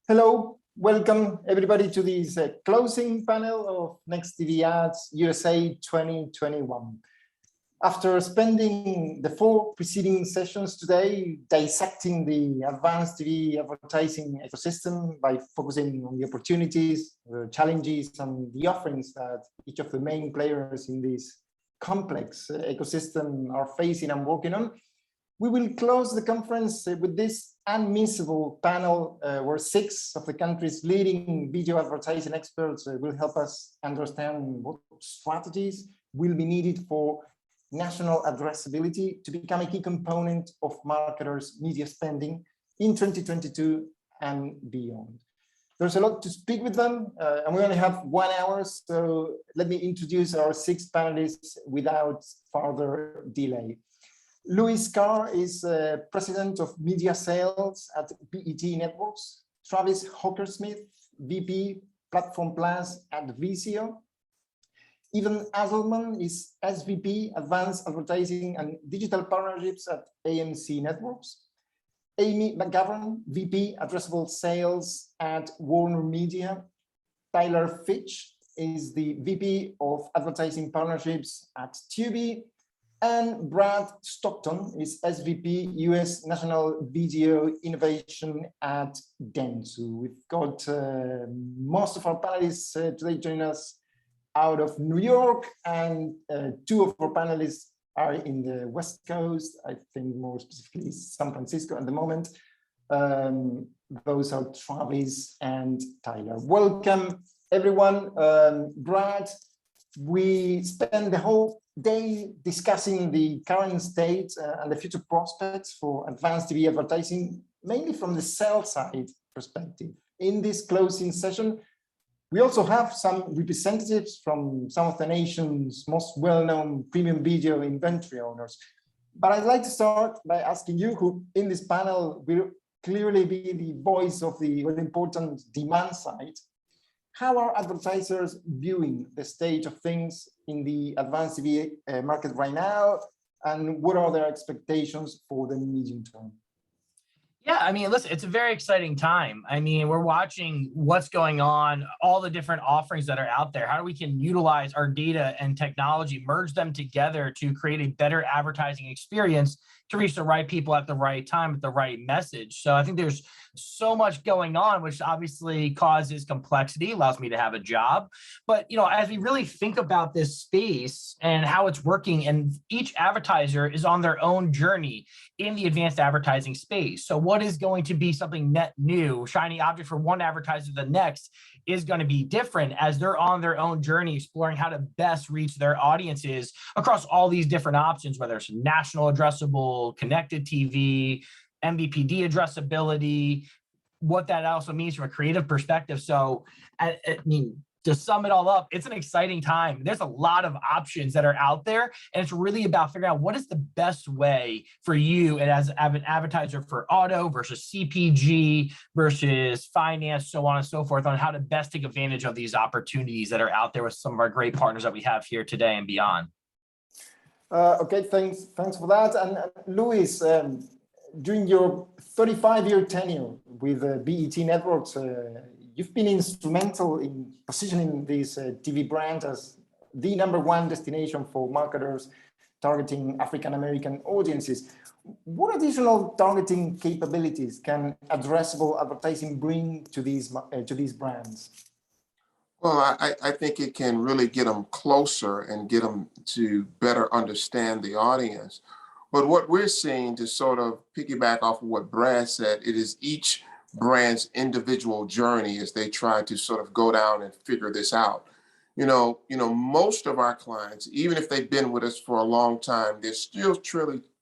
Hello, welcome everybody to this closing panel of Nextv Ads USA 2021. After spending the 4 preceding sessions today dissecting the advanced TV advertising ecosystem by focusing on the opportunities, the challenges, and the offerings that each of the main players in this complex ecosystem are facing and working on, we will close the conference with this unmissable panel where 6 of the country's leading video advertising experts will help us understand what strategies will be needed for national addressability to become a key component of marketers' media spending in 2022 and beyond. There's a lot to speak with them, and we only have 1 hour, so let me introduce our 6 panelists without further delay. Louis Carr is President of Media Sales at BET Networks. Travis Hockersmith, VP Platform Plus at Vizio. Evan Asselman is SVP Advanced Advertising and Digital Partnerships at AMC Networks. Amy McGovern, VP Addressable Sales at Warner Media. Tyler Fitch is the VP of Advertising Partnerships at Tubi. And Brad Stockton is SVP US National Video Innovation at DENSU. We've got most of our panelists today joining us out of New York, and 2 of our panelists are in the West Coast, I think more specifically San Francisco at the moment. Those are Travis and Tyler. Welcome, everyone. Brad, we spent the whole day discussing the current state and the future prospects for advanced TV advertising, mainly from the sell side perspective. In this closing session, we also have some representatives from some of the nation's most well-known premium video inventory owners. But I'd like to start by asking you, who in this panel will clearly be the voice of the very important demand side. How are advertisers viewing the state of things in the advanced TV market right now? And what are their expectations for the medium term? Yeah, I mean, listen, it's a very exciting time. I mean, we're watching what's going on, all the different offerings that are out there, how we can utilize our data and technology, merge them together to create a better advertising experience to reach the right people at the right time with the right message. So I think there's so much going on, which obviously causes complexity, allows me to have a job. But, as we really think about this space and how it's working, and each advertiser is on their own journey in the advanced advertising space. So what is going to be something net new, shiny object for one advertiser to the next is going to be different as they're on their own journey, exploring how to best reach their audiences across all these different options, whether it's national addressable, connected TV, MVPD addressability, what that also means from a creative perspective. So, I mean, to sum it all up, it's an exciting time. There's a lot of options that are out there, and it's really about figuring out what is the best way for you and as an advertiser for auto versus CPG versus finance, so on and so forth, on how to best take advantage of these opportunities that are out there with some of our great partners that we have here today and beyond. Okay, thanks for that. And Louis, during your 35-year tenure with BET Networks, you've been instrumental in positioning this TV brand as the #1 destination for marketers targeting African-American audiences. What additional targeting capabilities can addressable advertising bring to these brands? Well, I think it can really get them closer and get them to better understand the audience. But what we're seeing, to sort of piggyback off of what Brad said, it is each brand's individual journey as they try to sort of go down and figure this out. Most of our clients, even if they've been with us for a long time, they're still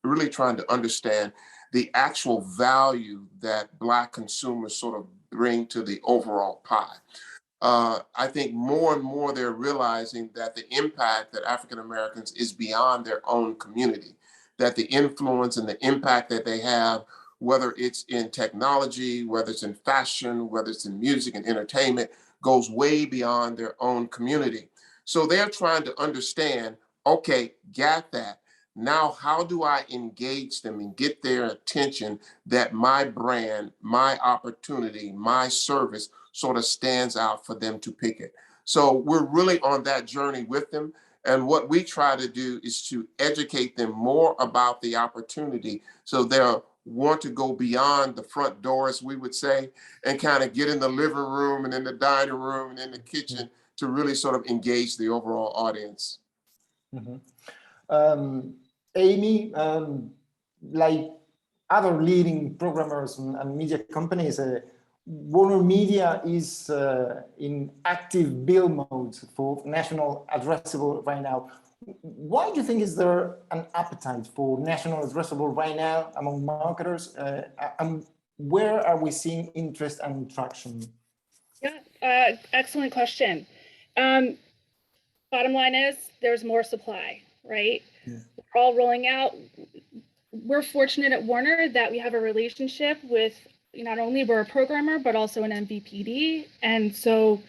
really trying to understand the actual value that Black consumers sort of bring to the overall pie. I think more and more they're realizing that the impact that African Americans is beyond their own community, that the influence and the impact that they have, whether it's in technology, whether it's in fashion, whether it's in music and entertainment, goes way beyond their own community. So they're trying to understand, okay, got that. Now, how do I engage them and get their attention that my brand, my opportunity, my service sort of stands out for them to pick it? So we're really on that journey with them. And what we try to do is to educate them more about the opportunity so they'll want to go beyond the front door, as we would say, and kind of get in the living room and in the dining room and in the kitchen to really sort of engage the overall audience. Amy, like other leading programmers and media companies, Warner Media is in active build mode for national addressable right now. Why do you think is there an appetite for national addressable right now among marketers? And where are we seeing interest and traction? Yeah, excellent question. Bottom line is there's more supply, right? Yeah. We're all rolling out. We're fortunate at Warner that we have a relationship with, not only we're a programmer, but also an MVPD. And so,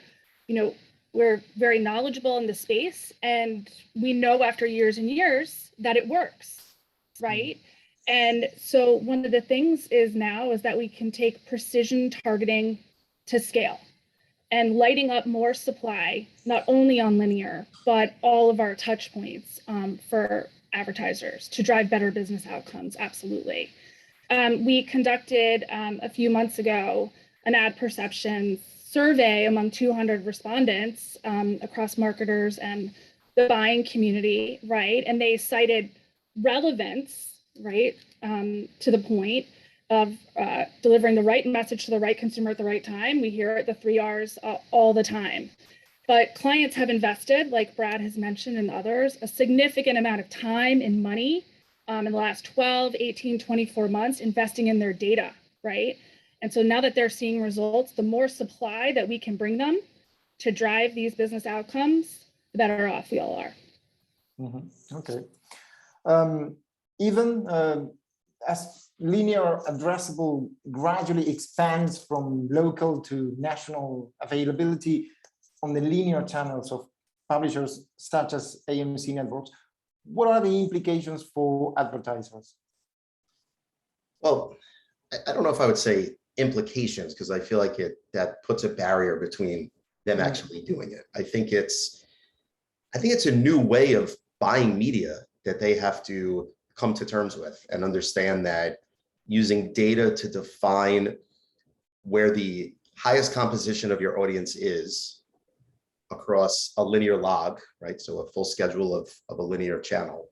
we're very knowledgeable in the space, and we know after years and years that it works, right? And so one of the things is that we can take precision targeting to scale and lighting up more supply, not only on linear, but all of our touch points for advertisers to drive better business outcomes, absolutely. We conducted a few months ago an ad perception survey among 200 respondents across marketers and the buying community, right? And they cited relevance, right, to the point of delivering the right message to the right consumer at the right time. We hear it, the 3 R's all the time. But clients have invested, like Brad has mentioned and others, a significant amount of time and money in the last 12, 18, 24 months investing in their data, right? And so now that they're seeing results, the more supply that we can bring them to drive these business outcomes, the better off we all are. Okay. Even as linear addressable gradually expands from local to national availability on the linear channels of publishers such as AMC networks, what are the implications for advertisers? Well, I don't know if I would say implications, because I feel like that puts a barrier between them actually doing it. I think it's a new way of buying media that they have to come to terms with and understand that using data to define where the highest composition of your audience is across a linear log, right? So a full schedule of a linear channel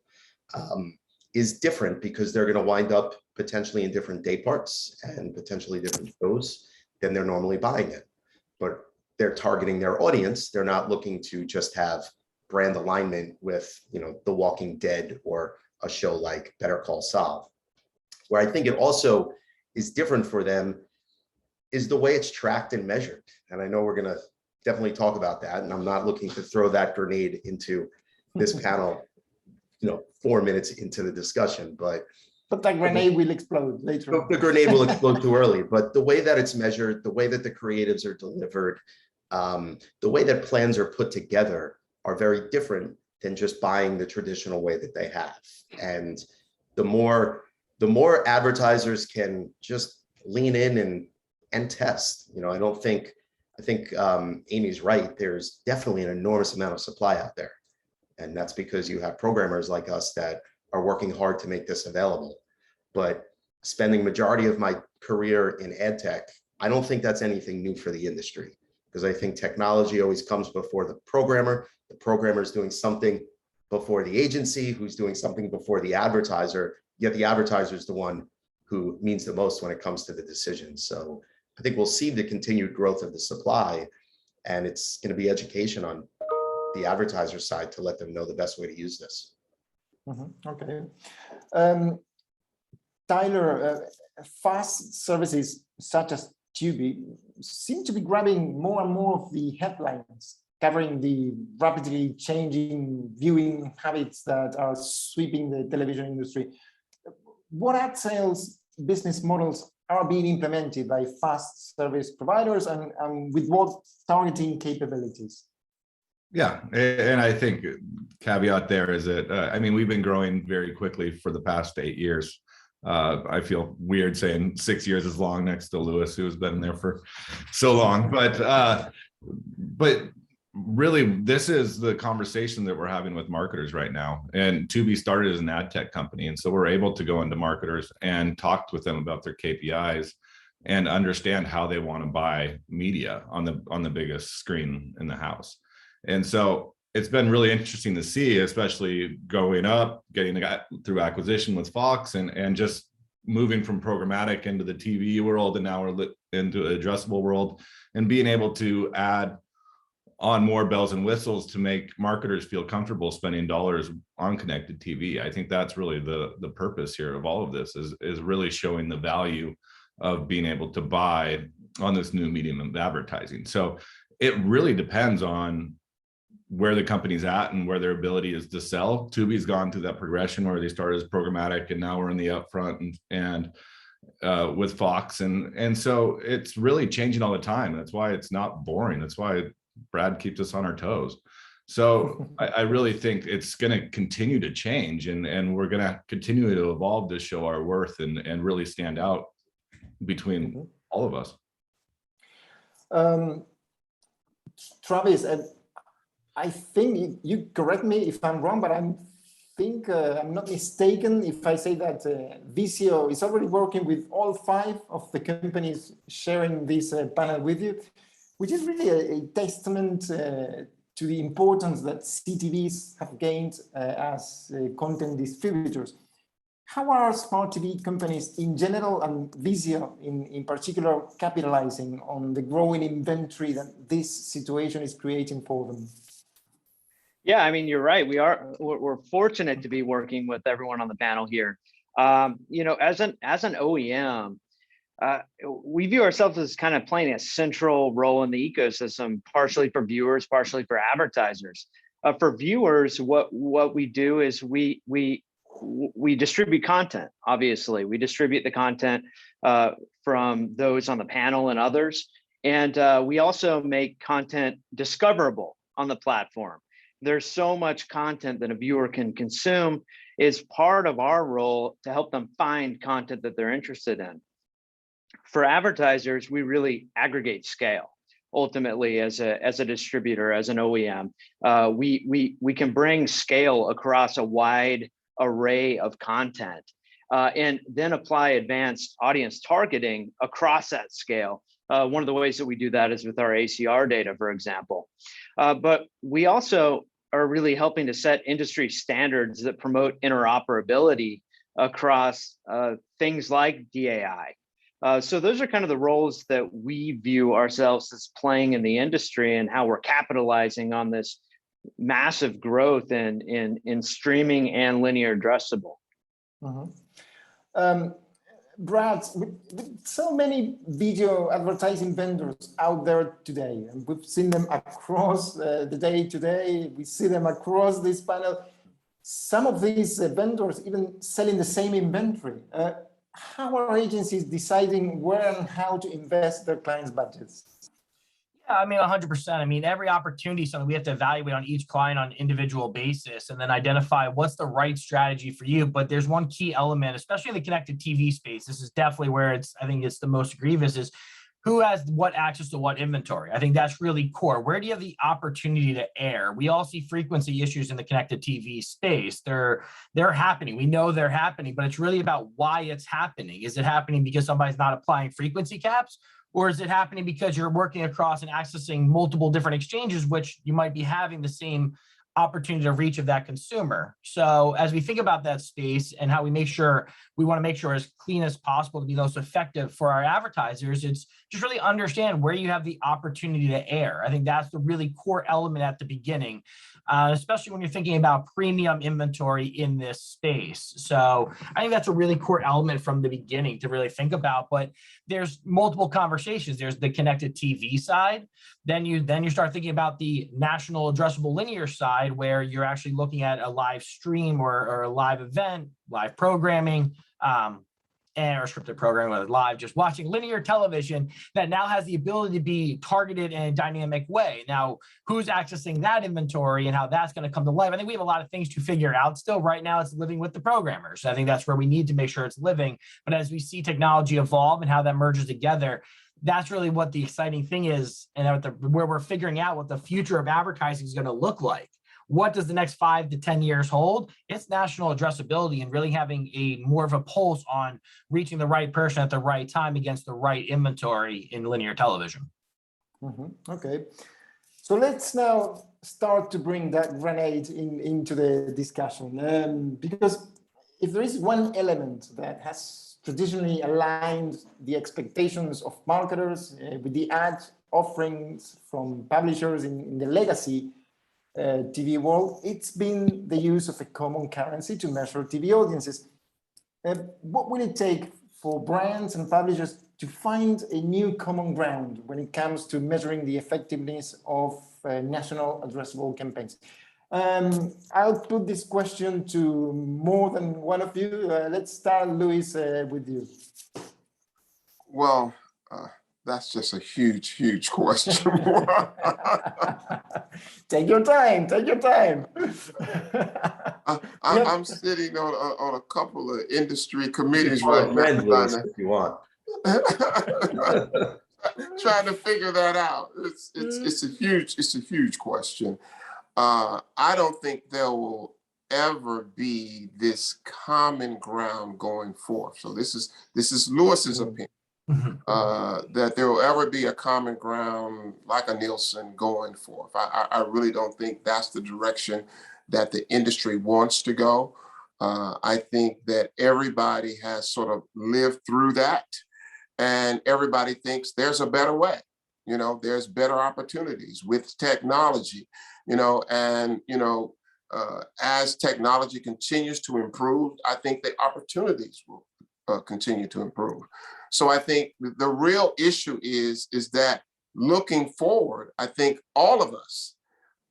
is different, because they're going to wind up potentially in different day parts and potentially different shows than they're normally buying it. But they're targeting their audience. They're not looking to just have brand alignment with, The Walking Dead or a show like Better Call Saul. Where I think it also is different for them is the way it's tracked and measured. And I know we're going to definitely talk about that, and I'm not looking to throw that grenade into this panel, 4 minutes into the discussion, but that grenade will explode later on. The grenade will explode too early, but the way that it's measured, the way that the creatives are delivered, the way that plans are put together are very different than just buying the traditional way that they have. And the more advertisers can just lean in and test, I think Amy's right. There's definitely an enormous amount of supply out there. And that's because you have programmers like us that are working hard to make this available. But spending majority of my career in ad tech, I don't think that's anything new for the industry, because I think technology always comes before the programmer. The programmer is doing something before the agency, who's doing something before the advertiser, yet the advertiser is the one who means the most when it comes to the decision. So I think we'll see the continued growth of the supply, and it's going to be education on the advertiser side to let them know the best way to use this. Okay. Tyler, fast services such as Tubi seem to be grabbing more and more of the headlines, covering the rapidly changing viewing habits that are sweeping the television industry. What ad sales business models are being implemented by fast service providers, and with what targeting capabilities? Yeah, and I think caveat there is that, I mean, we've been growing very quickly for the past 8 years. I feel weird saying 6 years is long next to Lewis, who's been there for so long, but really, this is the conversation that we're having with marketers right now. And Tubi started as an ad tech company, and so we're able to go into marketers and talk with them about their KPIs and understand how they want to buy media on the biggest screen in the house. And so it's been really interesting to see, especially going up, getting through acquisition with Fox, and just moving from programmatic into the TV world, and now we're into addressable world, and being able to add on more bells and whistles to make marketers feel comfortable spending dollars on connected TV. I think that's really the purpose here of all of this, is really showing the value of being able to buy on this new medium of advertising. So it really depends on where the company's at and where their ability is to sell. Tubi's gone through that progression where they started as programmatic, and now we're in the upfront and with Fox. And so it's really changing all the time. That's why it's not boring. That's why Brad keeps us on our toes. So I really think it's going to continue to change, and we're going to continue to evolve to show our worth and really stand out between all of us. Travis, I think you correct me if I'm wrong, but I'm not mistaken if I say that Vizio is already working with all 5 of the companies sharing this panel with you, which is really a testament to the importance that CTVs have gained as content distributors. How are smart TV companies in general, and Vizio in particular, capitalizing on the growing inventory that this situation is creating for them? Yeah, I mean, you're right. We're fortunate to be working with everyone on the panel here. You know, as an OEM, we view ourselves as kind of playing a central role in the ecosystem, partially for viewers, partially for advertisers. For viewers, what we do is we distribute content. Obviously, we distribute the content from those on the panel and others, and we also make content discoverable on the platform. There's so much content that a viewer can consume. Is part of our role to help them find content that they're interested in. For advertisers, we really aggregate scale. Ultimately, as a distributor, as an OEM, we can bring scale across a wide array of content, and then apply advanced audience targeting across that scale. One of the ways that we do that is with our ACR data, for example. But we also are really helping to set industry standards that promote interoperability across things like DAI. So those are kind of the roles that we view ourselves as playing in the industry, and how we're capitalizing on this massive growth in streaming and linear addressable. Brad, with so many video advertising vendors out there today, and we've seen them across the day today, we see them across this panel, some of these vendors even selling the same inventory. How are agencies deciding where and how to invest their clients' budgets? Yeah, I mean, 100%. I mean, every opportunity is something we have to evaluate on each client on an individual basis, and then identify what's the right strategy for you. But there's one key element, especially in the connected TV space. This is definitely where I think it's the most grievous, is who has what access to what inventory. I think that's really core. Where do you have the opportunity to air? We all see frequency issues in the connected TV space. They're happening. We know they're happening, but it's really about why it's happening. Is it happening because somebody's not applying frequency caps? Or is it happening because you're working across and accessing multiple different exchanges, which you might be having the same opportunity to reach of that consumer? So as we think about that space and how we want to make sure as clean as possible to be most effective for our advertisers, it's just really understand where you have the opportunity to air. I think that's the really core element at the beginning, especially when you're thinking about premium inventory in this space. So I think that's a really core element from the beginning to really think about. But there's multiple conversations. There's the connected TV side. Then you start thinking about the national addressable linear side, where you're actually looking at a live stream or a live event, live programming, and or scripted programming, whether live, just watching linear television that now has the ability to be targeted in a dynamic way. Now, who's accessing that inventory and how that's going to come to life? I think we have a lot of things to figure out still. Right now, it's living with the programmers. I think that's where we need to make sure it's living. But as we see technology evolve and how that merges together, that's really what the exciting thing is, and where we're figuring out what the future of advertising is going to look like. What does the next 5 to 10 years hold? It's national addressability and really having a more of a pulse on reaching the right person at the right time against the right inventory in linear television. Okay, so let's now start to bring that grenade into the discussion, because if there is one element that has traditionally aligned the expectations of marketers with the ad offerings from publishers in the legacy TV world, it's been the use of a common currency to measure TV audiences. What will it take for brands and publishers to find a new common ground when it comes to measuring the effectiveness of national addressable campaigns? I'll put this question to more than one of you. Let's start, Luis, with you. Well, that's just a huge question. Take your time, take your time. I'm sitting on a couple of industry committees right friend, now. Luis, if you want. Trying to figure that out. It's a huge question. I don't think there will ever be this common ground going forth. So this is Lewis's opinion. That there will ever be a common ground like a Nielsen going forth. I really don't think that's the direction that the industry wants to go. I think that everybody has sort of lived through that, and everybody thinks there's a better way. You know, there's better opportunities with technology, and as technology continues to improve, I think the opportunities will continue to improve. So I think the real issue is that looking forward, I think all of us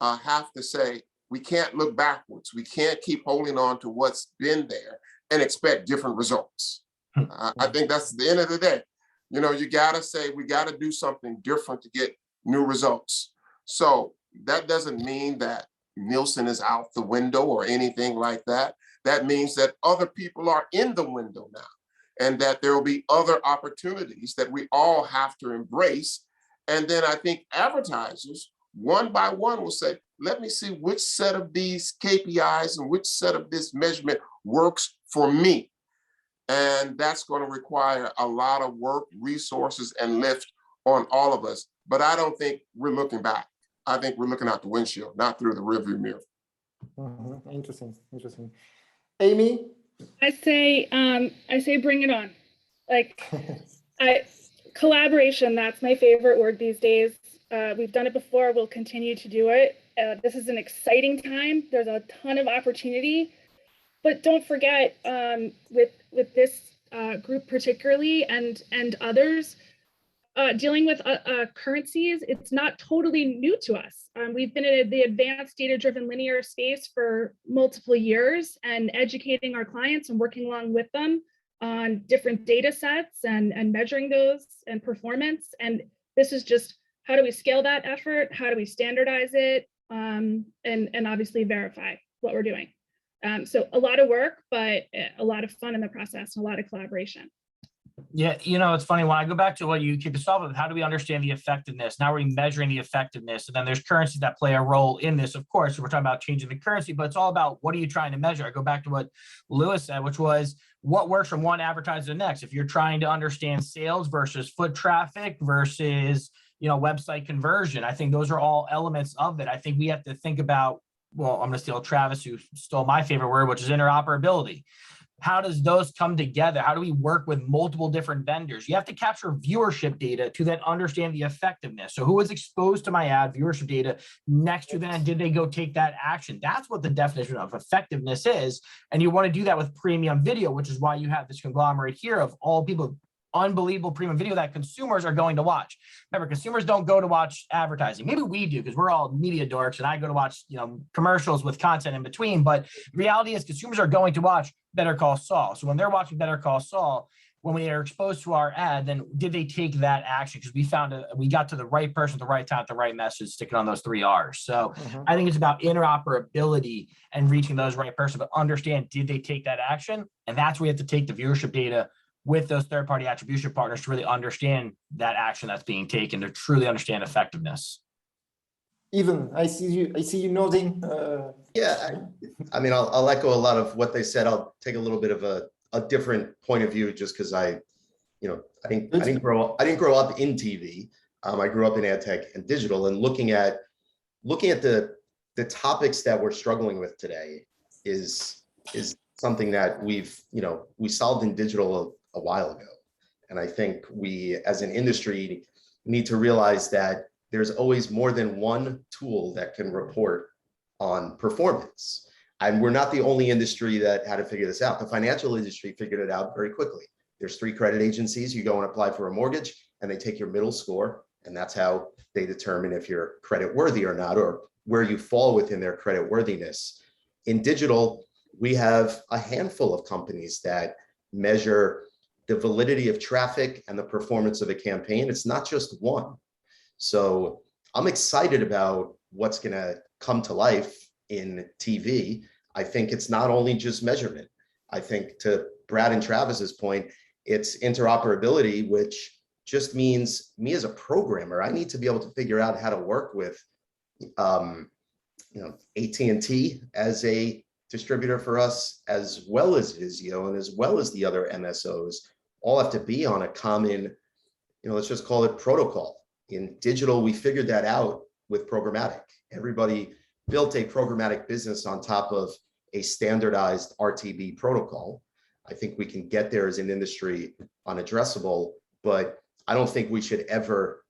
have to say, we can't look backwards. We can't keep holding on to what's been there and expect different results. I think that's the end of the day. You got to say, we got to do something different to get new results. So that doesn't mean that Nielsen is out the window or anything like that. That means that other people are in the window now, and that there will be other opportunities that we all have to embrace. And then I think advertisers, one by one, will say, let me see which set of these KPIs and which set of this measurement works for me. And that's going to require a lot of work, resources, and lift on all of us. But I don't think we're looking back. I think we're looking out the windshield, not through the rearview mirror. Interesting. Amy? I say bring it on. Collaboration, that's my favorite word these days. We've done it before, we'll continue to do it. This is an exciting time. There's a ton of opportunity, but don't forget with this group particularly and others, dealing with currencies, it's not totally new to us. We've been in the advanced data-driven linear space for multiple years and educating our clients and working along with them on different data sets and measuring those and performance. And this is just, how do we scale that effort? How do we standardize it? And obviously verify what we're doing. So a lot of work, but a lot of fun in the process and a lot of collaboration. Yeah, it's funny when I go back to what you kicked us off with, how do we understand the effectiveness? Now we're measuring the effectiveness, and then there's currencies that play a role in this. Of course, we're talking about changing the currency, but it's all about what are you trying to measure? I go back to what Lewis said, which was what works from one advertiser to the next. If you're trying to understand sales versus foot traffic versus, website conversion, I think those are all elements of it. I think we have to think about, well, I'm going to steal Travis, who stole my favorite word, which is interoperability. How does those come together? How do we work with multiple different vendors? You have to capture viewership data to then understand the effectiveness. So who was exposed to my ad, viewership data, next to that, did they go take that action? That's what the definition of effectiveness is. And you want to do that with premium video, which is why you have this conglomerate here of all people, unbelievable premium video that consumers are going to watch. Remember, consumers don't go to watch advertising. Maybe we do because we're all media dorks and I go to watch, commercials with content in between. But reality is consumers are going to watch Better Call Saul. So when they're watching Better Call Saul, when we are exposed to our ad, then did they take that action? Because we got to the right person at the right time, at the right message, sticking on those 3 R's. So I think it's about interoperability and reaching those right person, but understand, did they take that action? And that's where we have to take the viewership data with those third-party attribution partners to really understand that action that's being taken, to truly understand effectiveness. Even I see you nodding. Yeah, I mean, I'll echo a lot of what they said. I'll take a little bit of a different point of view, just because I didn't grow up in TV. I grew up in ad tech and digital, and looking at the topics that we're struggling with today is something that we solved in digital a while ago. And I think we, as an industry, need to realize that there's always more than one tool that can report on performance. And we're not the only industry that had to figure this out. The financial industry figured it out very quickly. There's 3 credit agencies. You go and apply for a mortgage, and they take your middle score, and that's how they determine if you're credit worthy or not, or where you fall within their credit worthiness. In digital, we have a handful of companies that measure the validity of traffic and the performance of a campaign. It's not just one. So I'm excited about what's going to come to life in TV. I think it's not only just measurement. I think, to Brad and Travis's point, it's interoperability, which just means me as a programmer, I need to be able to figure out how to work with AT&T as a distributor for us, as well as Vizio, and as well as the other MSOs, all have to be on a common, let's just call it protocol. In digital, we figured that out with programmatic. Everybody built a programmatic business on top of a standardized RTB protocol. I think we can get there as an industry on Addressable, but I don't think we should ever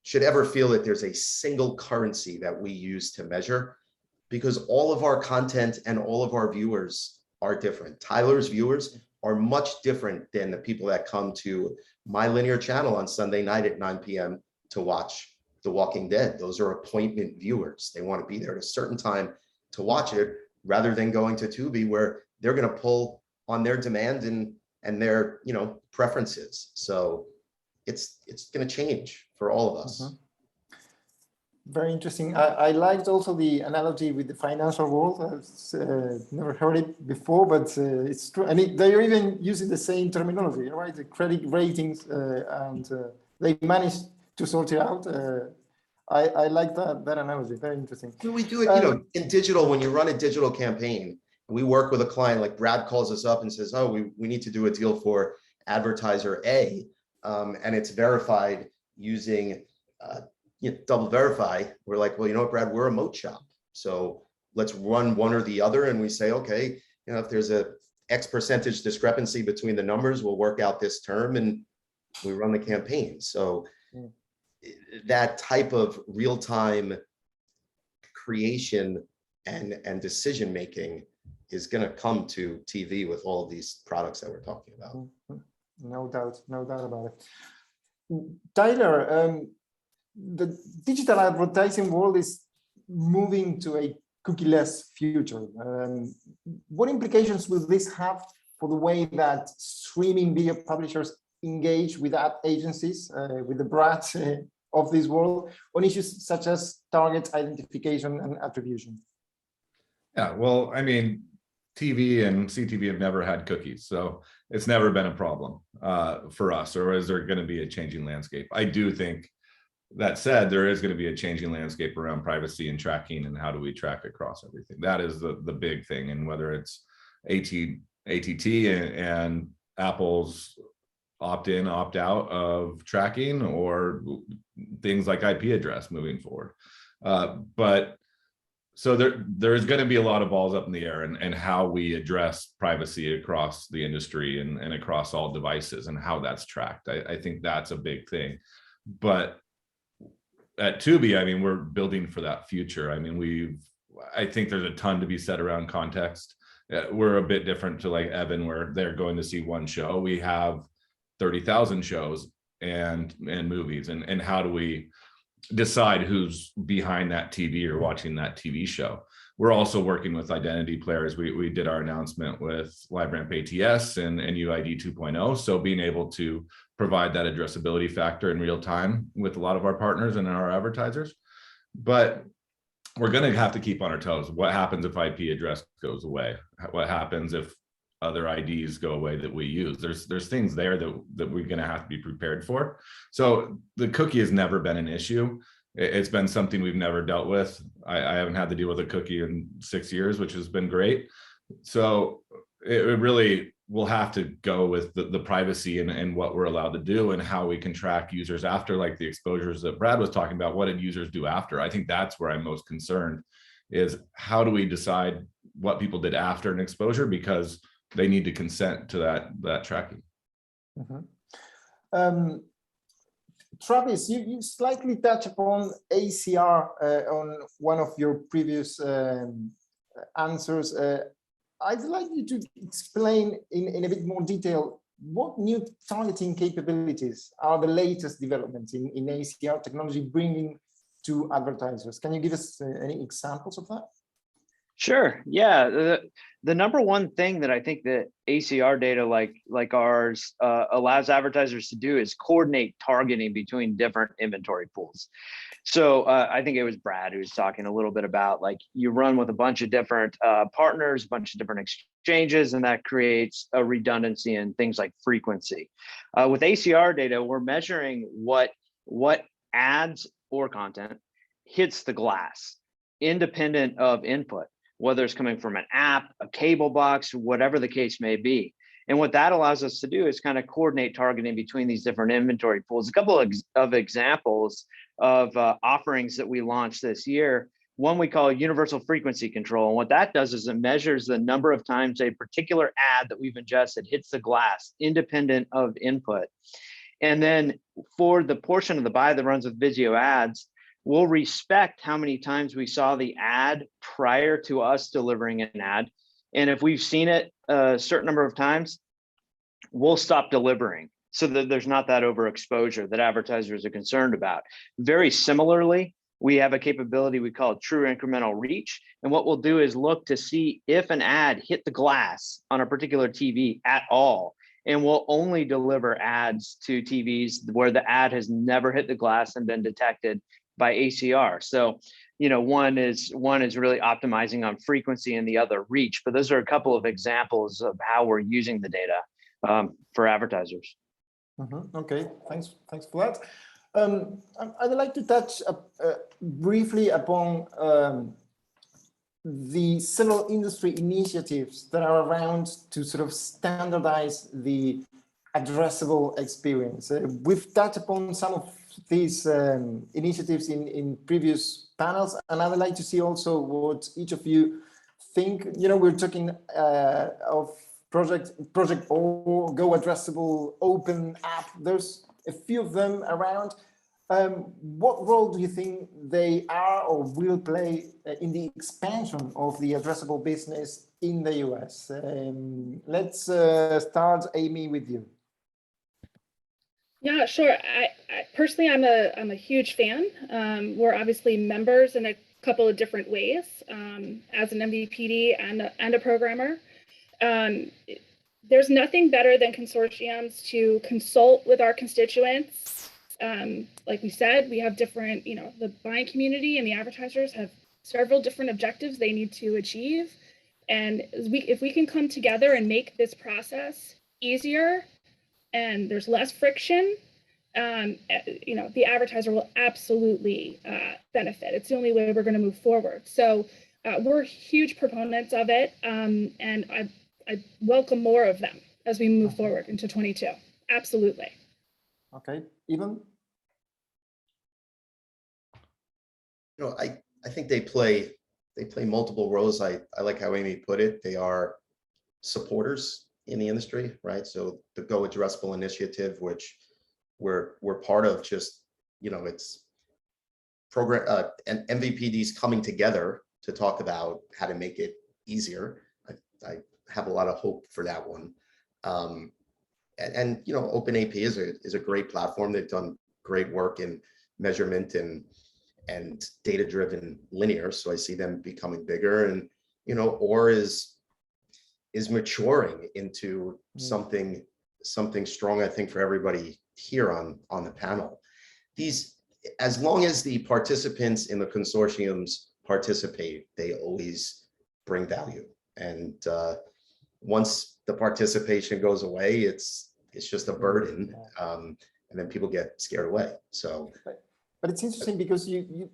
feel that there's a single currency that we use to measure, because all of our content and all of our viewers are different. Tyler's viewers are much different than the people that come to my linear channel on Sunday night at 9 p.m. to watch The Walking Dead. Those are appointment viewers. They want to be there at a certain time to watch it, rather than going to Tubi, where they're going to pull on their demand and their preferences. So it's going to change for all of us. Very interesting. I liked also the analogy with the financial world. I've never heard it before, but it's true. And they're even using the same terminology, right? The credit ratings, and they managed to sort it out. I like that analogy. Very interesting. We do it, in digital. When you run a digital campaign, we work with a client, like Brad calls us up and says, "Oh, we need to do a deal for advertiser A," and it's verified using double verify. We're like, "Well, you know what, Brad, we're a moat shop, so let's run one or the other." And we say, "Okay, if there's a X percentage discrepancy between the numbers, we'll work out this term," and we run the campaign. So that type of real-time creation and decision making is going to come to TV with all of these products that we're talking about. No doubt about it. Tyler, the digital advertising world is moving to a cookieless future. What implications will this have for the way that streaming video publishers engage with ad agencies, with the brands of this world, on issues such as target identification and attribution? Yeah, well, I mean, TV and CTV have never had cookies, so it's never been a problem for us. Or is there going to be a changing landscape? I do think, that said, there is going to be a changing landscape around privacy and tracking, and how do we track across everything. That is the big thing. And whether it's ATT and Apple's opt-in, opt-out of tracking, or things like IP address moving forward. But so there is going to be a lot of balls up in the air, and how we address privacy across the industry and across all devices, and how that's tracked. I think that's a big thing. But at Tubi, I mean, we're building for that future. I mean, I think there's a ton to be said around context. We're a bit different to like Evan, where they're going to see one show. We have 30,000 shows and movies, and how do we decide who's behind that TV or watching that TV show. We're also working with identity players. We did our announcement with LiveRamp ATS and UID 2.0. So being able to provide that addressability factor in real time with a lot of our partners and our advertisers. But we're going to have to keep on our toes. What happens if IP address goes away? What happens if other IDs go away that we use? There's things there that we're going to have to be prepared for. So the cookie has never been an issue. It's been something we've never dealt with. I haven't had to deal with a cookie in 6 years, which has been great. So it really will have to go with the privacy and what we're allowed to do and how we can track users after, like the exposures that Brad was talking about. What did users do after? I think that's where I'm most concerned, is how do we decide what people did after an exposure, because they need to consent to that tracking. Travis, you slightly touch upon ACR on one of your previous answers. I'd like you to explain in a bit more detail what new targeting capabilities are the latest developments in ACR technology bringing to advertisers. Can you give us any examples of that? Sure. Yeah. The number one thing that I think that ACR data like ours allows advertisers to do is coordinate targeting between different inventory pools. So I think it was Brad who was talking a little bit about, like, you run with a bunch of different partners, a bunch of different exchanges, and that creates a redundancy in things like frequency. With ACR data, we're measuring what ads or content hits the glass independent of input, whether it's coming from an app, a cable box, whatever the case may be. And what that allows us to do is kind of coordinate targeting between these different inventory pools. A couple of examples of offerings that we launched this year. One we call universal frequency control. And what that does is it measures the number of times a particular ad that we've ingested hits the glass independent of input. And then for the portion of the buy that runs with Vizio ads, we'll respect how many times we saw the ad prior to us delivering an ad. And if we've seen it a certain number of times, we'll stop delivering so that there's not that overexposure that advertisers are concerned about. Very similarly, we have a capability we call true incremental reach. And what we'll do is look to see if an ad hit the glass on a particular TV at all. And we'll only deliver ads to TVs where the ad has never hit the glass and been detected by ACR. So, you know, one is really optimizing on frequency and the other reach, but those are a couple of examples of how we're using the data for advertisers. Okay, thanks for that. I'd like to touch briefly upon the several industry initiatives that are around to sort of standardize the addressable experience. We've touched upon some of these initiatives in previous panels, and I would like to see also what each of you think. You know, we're talking of Project O, Go Addressable, Open App. There's a few of them around. What role do you think they are or will play in the expansion of the addressable business in the US? Let's start, Amy, with you. Yeah, sure. I personally, I'm a huge fan. We're obviously members in a couple of different ways as an MVPD and a programmer. There's nothing better than consortiums to consult with our constituents. Like we said, we have different, you know, the buying community and the advertisers have several different objectives they need to achieve. And if we can come together and make this process easier and there's less friction, you know, the advertiser will absolutely benefit. It's the only way we're going to move forward. So we're huge proponents of it, and I welcome more of them as we move forward into 22. Absolutely. Okay, Evan? You know, I think they play multiple roles. I like how Amy put it. They are supporters in the industry, right? So the Go Addressable initiative, which we're part of, just, you know, it's program and MVPDs coming together to talk about how to make it easier. I have a lot of hope for that one. And you know, Open AP is a great platform. They've done great work in measurement and data-driven linear. So I see them becoming bigger, and or is maturing into something strong, I think, for everybody here on the panel. As long as the participants in the consortiums participate, they always bring value. And once the participation goes away, it's just a burden, and then people get scared away. So, but it's interesting because you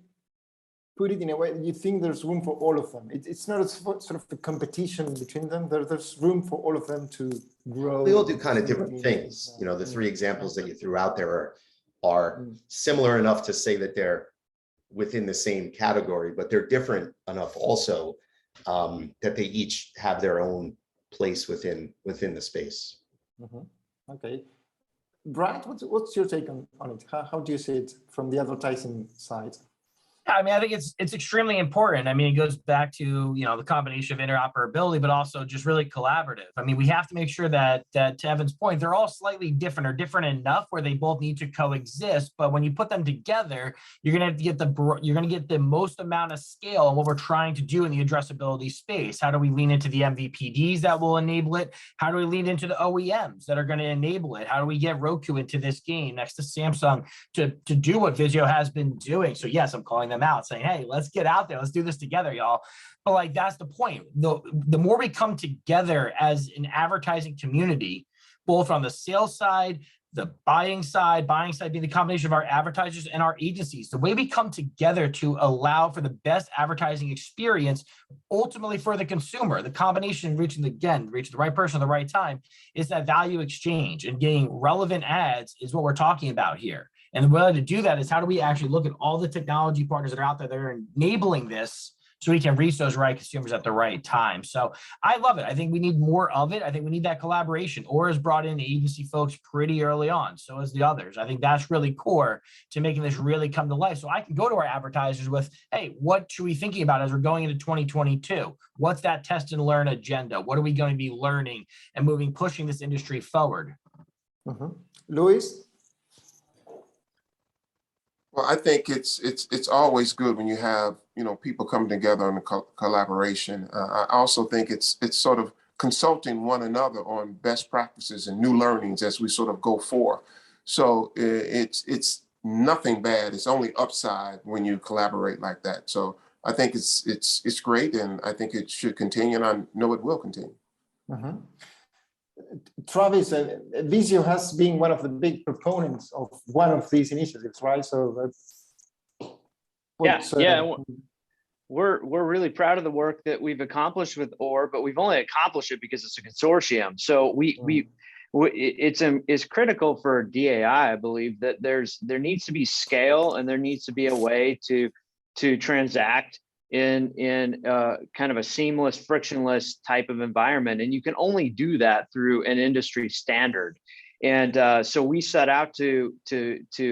put it in a way you think there's room for all of them. It's not a sort of a competition between them. There's room for all of them to grow. They all do kind of different things. The three examples that you threw out there are similar enough to say that they're within the same category, but they're different enough also that they each have their own place within the space. Okay. Brad, what's your take on it? How do you see it from the advertising side? I mean, I think it's extremely important. I mean, it goes back to, the combination of interoperability, but also just really collaborative. I mean, we have to make sure that to Evan's point, they're all slightly different or different enough where they both need to coexist. But when you put them together, you're going to get the most amount of scale on what we're trying to do in the addressability space. How do we lean into the MVPDs that will enable it? How do we lean into the OEMs that are going to enable it? How do we get Roku into this game next to Samsung to do what Vizio has been doing? So yes, I'm calling them out, saying, hey, let's get out there, let's do this together, y'all. But that's the point. The more we come together as an advertising community, both on the sales side, the buying side being the combination of our advertisers and our agencies, the way we come together to allow for the best advertising experience, ultimately for the consumer, the combination reaching the right person at the right time, is that value exchange, and getting relevant ads is what we're talking about here. And the way to do that is how do we actually look at all the technology partners that are out there that are enabling this so we can reach those right consumers at the right time. So I love it. I think we need more of it. I think we need that collaboration. Aura's brought in the agency folks pretty early on. So as the others. I think that's really core to making this really come to life. So I can go to our advertisers with, hey, what should we be thinking about as we're going into 2022? What's that test and learn agenda? What are we going to be learning and pushing this industry forward? Luis? Well, I think it's always good when you have people coming together on a collaboration. I also think it's sort of consulting one another on best practices and new learnings as we sort of go forth. So it's nothing bad. It's only upside when you collaborate like that. So I think it's great, and I think it should continue, and I know it will continue. Travis, Vizio has been one of the big proponents of one of these initiatives, right? So we're really proud of the work that we've accomplished with OR, but we've only accomplished it because it's a consortium. So it's critical for DAI, I believe, that there needs to be scale, and there needs to be a way to transact in kind of a seamless, frictionless type of environment. And you can only do that through an industry standard. And so we set out to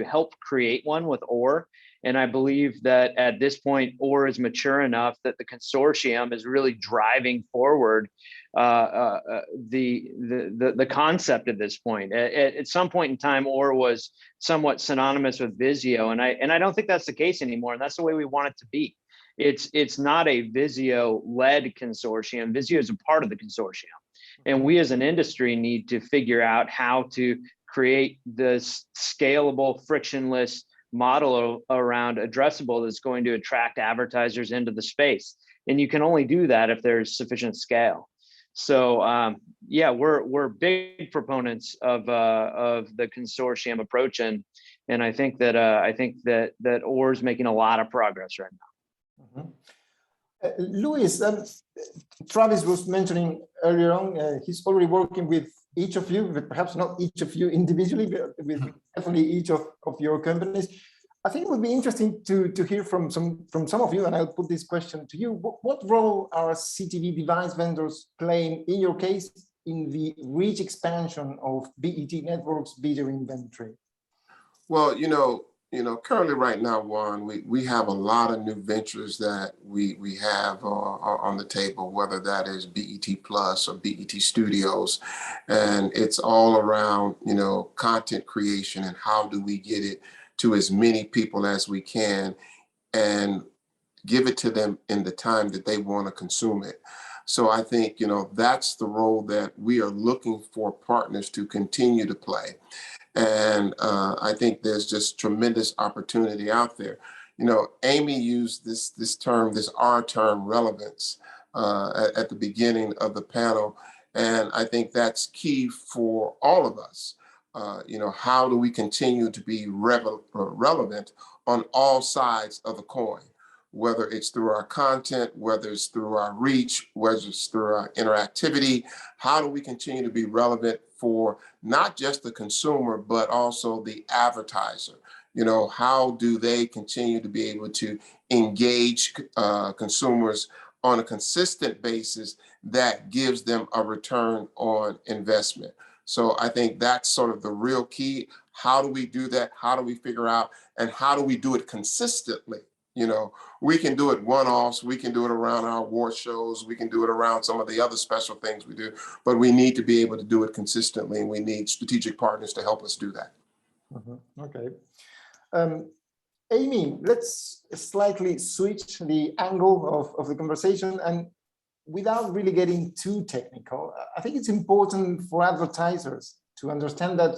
help create one with OR. And I believe that at this point, OR is mature enough that the consortium is really driving forward the concept at this point. At some point in time, OR was somewhat synonymous with Vizio, and I don't think that's the case anymore. And that's the way we want it to be. It's not a Vizio-led consortium. Vizio is a part of the consortium. And we as an industry need to figure out how to create this scalable, frictionless model around addressable that's going to attract advertisers into the space. And you can only do that if there's sufficient scale. So we're big proponents of the consortium approach, and I think that OR is making a lot of progress right now. Luis, Travis was mentioning earlier on, he's already working with each of you, but perhaps not each of you individually, but with definitely each of your companies. I think it would be interesting to hear from some of you, and I'll put this question to you. What role are CTV device vendors playing, in your case, in the reach expansion of BET networks' video inventory? Well, currently right now, Juan, we have a lot of new ventures that we have on the table, whether that is BET Plus or BET Studios, and it's all around, content creation and how do we get it to as many people as we can and give it to them in the time that they want to consume it. So I think, that's the role that we are looking for partners to continue to play. And I think there's just tremendous opportunity out there. Amy used this term, this R term, relevance, at the beginning of the panel. And I think that's key for all of us. How do we continue to be relevant on all sides of the coin? Whether it's through our content, whether it's through our reach, whether it's through our interactivity, how do we continue to be relevant for not just the consumer, but also the advertiser? How do they continue to be able to engage consumers on a consistent basis that gives them a return on investment? So I think that's sort of the real key. How do we do that? How do we figure out, and how do we do it consistently? We can do it one-offs, we can do it around our award shows, we can do it around some of the other special things we do, but we need to be able to do it consistently, and we need strategic partners to help us do that. Okay. Amy, let's slightly switch the angle of the conversation, and without really getting too technical, I think it's important for advertisers to understand that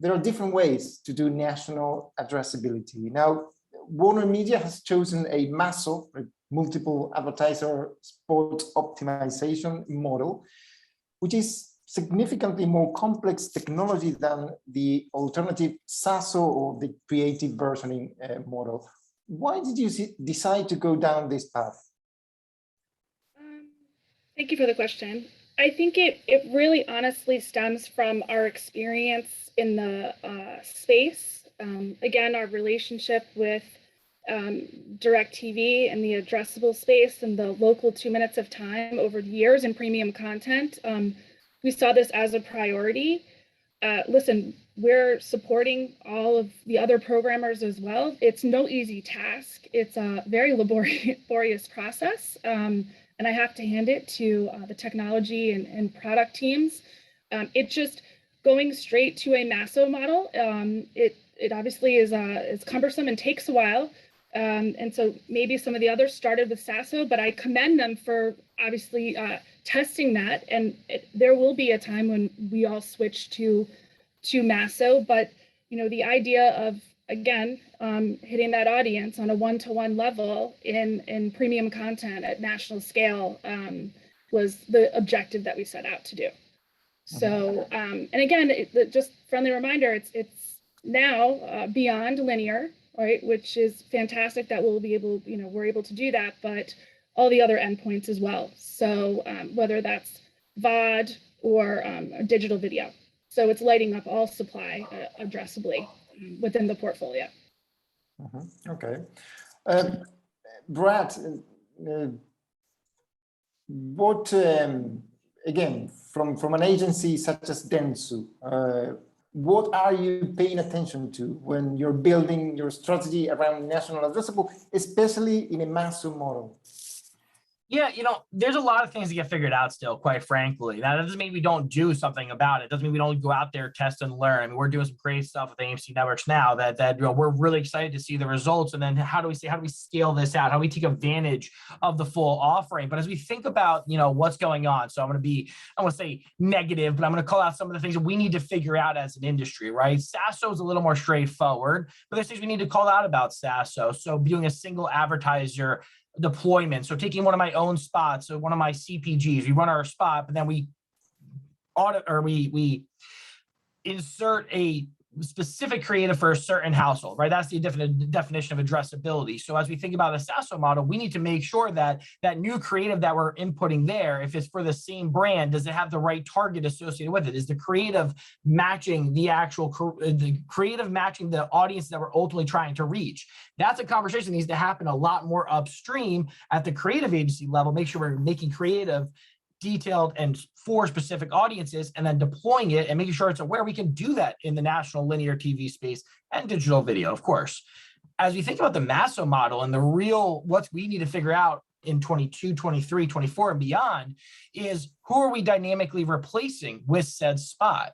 there are different ways to do national addressability. Now, Warner Media has chosen a MASO, a multiple advertiser spot optimization model, which is significantly more complex technology than the alternative SASO or the creative versioning model. Why did you decide to go down this path? Thank you for the question. I think it really honestly stems from our experience in the space. Again, our relationship with DirecTV and the addressable space and the local 2 minutes of time over the years in premium content. We saw this as a priority. Listen, we're supporting all of the other programmers as well. It's no easy task. It's a very laborious process. And I have to hand it to the technology and product teams. It's just going straight to a MASO model. It obviously is cumbersome and takes a while. And so maybe some of the others started with SASO, but I commend them for obviously testing that. And there will be a time when we all switch to MASO, but the idea of, again, hitting that audience on a one-to-one level in premium content at national scale was the objective that we set out to do. So, and again, just friendly reminder, it's now beyond linear, right? Which is fantastic that we'll be able, we're able to do that, but all the other endpoints as well. So whether that's VOD or digital video. So it's lighting up all supply addressably within the portfolio. Okay. Brad, what, again, from an agency such as DENSU, what are you paying attention to when you're building your strategy around national addressable, especially in a MASO model? Yeah, there's a lot of things to get figured out still, quite frankly. Now, that doesn't mean we don't do something about it. It doesn't mean we don't go out there, test and learn. I mean, we're doing some great stuff with AMC Networks now that we're really excited to see the results. And then how do we scale this out? How do we take advantage of the full offering? But as we think about, what's going on, so I want to say negative, but I'm going to call out some of the things that we need to figure out as an industry, right? SASO is a little more straightforward, but there's things we need to call out about SASO. So doing a single advertiser deployment. So taking one of my own spots, so one of my CPGs, we run our spot, but then we insert a specific creative for a certain household, right? That's the definition of addressability. So as we think about the SASO model, we need to make sure that that new creative that we're inputting there, if it's for the same brand, does it have the right target associated with it? Is the creative matching the audience that we're ultimately trying to reach? That's a conversation that needs to happen a lot more upstream at the creative agency level. Make sure we're making creative detailed and for specific audiences, and then deploying it and making sure it's aware. We can do that in the national linear TV space and digital video, of course. As we think about the MASO model and the real, what we need to figure out in 22, 23, 24 and beyond is who are we dynamically replacing with said spot?